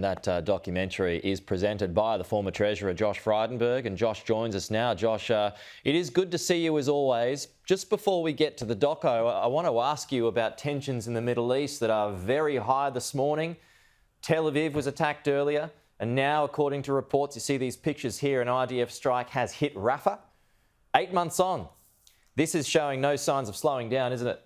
That documentary is presented by the former Treasurer, Josh Frydenberg, and Josh joins us now. Josh, it is good to see you as always. Just before we get to the doco, I want to ask you about tensions in the Middle East that are very high this morning. Tel Aviv was attacked earlier, and now, according to reports, you see these pictures here, an IDF strike has hit Rafah. 8 months on, this is showing no signs of slowing down, isn't it?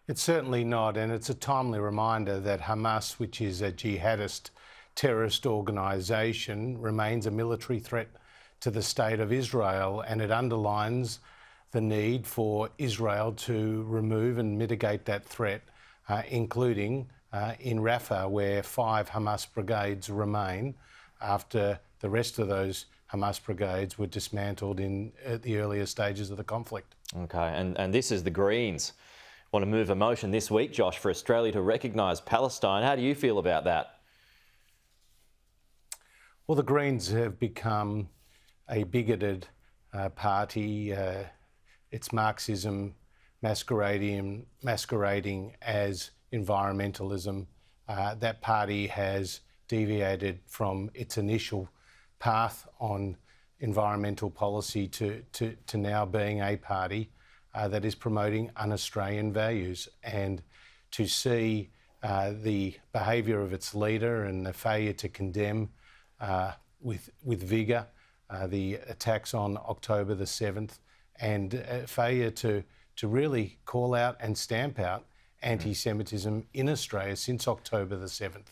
It's certainly not, and it's a timely reminder that Hamas, which is a jihadist terrorist organisation, remains a military threat to the state of Israel, and it underlines the need for Israel to remove and mitigate that threat, including in Rafah, where 5 Hamas brigades remain after the rest of those Hamas brigades were dismantled at the earlier stages of the conflict. Okay, and this is the Greens. Want to move a motion this week, Josh, for Australia to recognise Palestine. How do you feel about that? Well, the Greens have become a bigoted party. It's Marxism masquerading as environmentalism. That party has deviated from its initial path on environmental policy to now being a party that is promoting un-Australian values. And to see the behaviour of its leader and the failure to condemn with vigour the attacks on October the 7th, and failure to really call out and stamp out anti-Semitism in Australia since October the 7th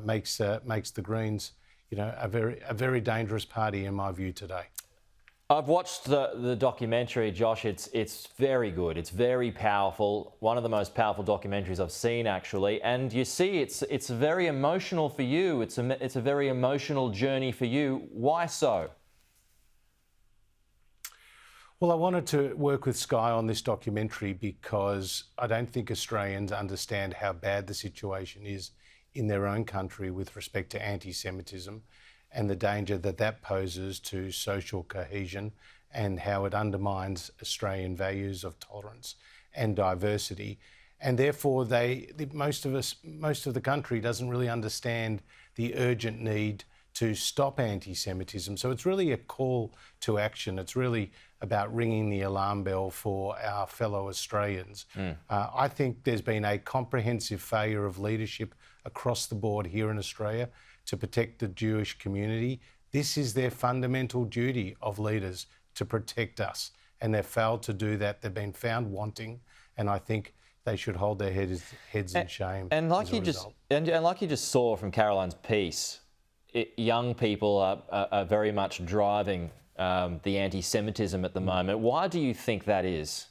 makes the Greens, a very dangerous party in my view today. I've watched the documentary, Josh. It's very good. It's very powerful. One of the most powerful documentaries I've seen, actually. And you see, it's very emotional for you. It's a very emotional journey for you. Why so? Well, I wanted to work with Sky on this documentary because I don't think Australians understand how bad the situation is in their own country with respect to anti-Semitism, and the danger that poses to social cohesion, and how it undermines Australian values of tolerance and diversity. And therefore, most of the country doesn't really understand the urgent need to stop anti-Semitism. So it's really a call to action. It's really about ringing the alarm bell for our fellow Australians. I think there's been a comprehensive failure of leadership across the board here in Australia to protect the Jewish community. This is their fundamental duty of leaders, to protect us. And they've failed to do that. They've been found wanting, and I think they should hold their heads in shame. And like you just saw from Caroline's piece, young people are very much driving the anti-Semitism at the moment. Why do you think that is?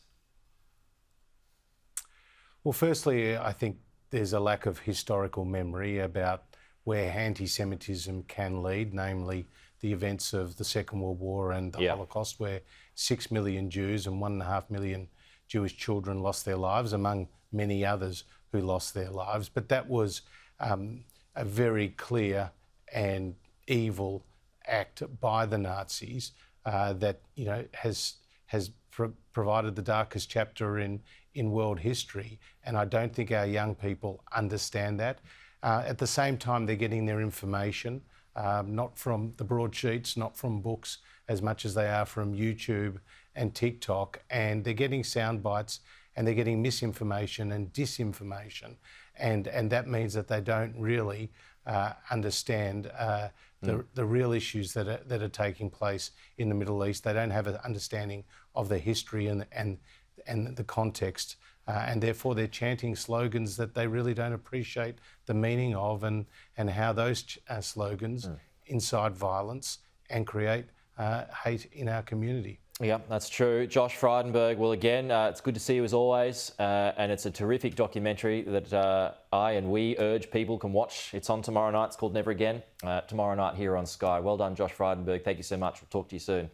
Well, firstly, I think there's a lack of historical memory about where anti-Semitism can lead, namely the events of the Second World War and the Holocaust, where 6 million Jews and 1.5 million Jewish children lost their lives, among many others who lost their lives. But that was a very clear and evil act by the Nazis that has provided the darkest chapter in world history. And I don't think our young people understand that. At the same time, they're getting their information not from the broadsheets, not from books, as much as they are from YouTube and TikTok, and they're getting sound bites, and they're getting misinformation and disinformation, and that means that they don't really understand the real issues that are taking place in the Middle East. They don't have an understanding of the history and the context. And therefore they're chanting slogans that they really don't appreciate the meaning of, and how those slogans incite violence and create hate in our community. Yeah, that's true. Josh Frydenberg, well, again, it's good to see you as always, and it's a terrific documentary that I and we urge people can watch. It's on tomorrow night. It's called Never Again, tomorrow night here on Sky. Well done, Josh Frydenberg. Thank you so much. We'll talk to you soon.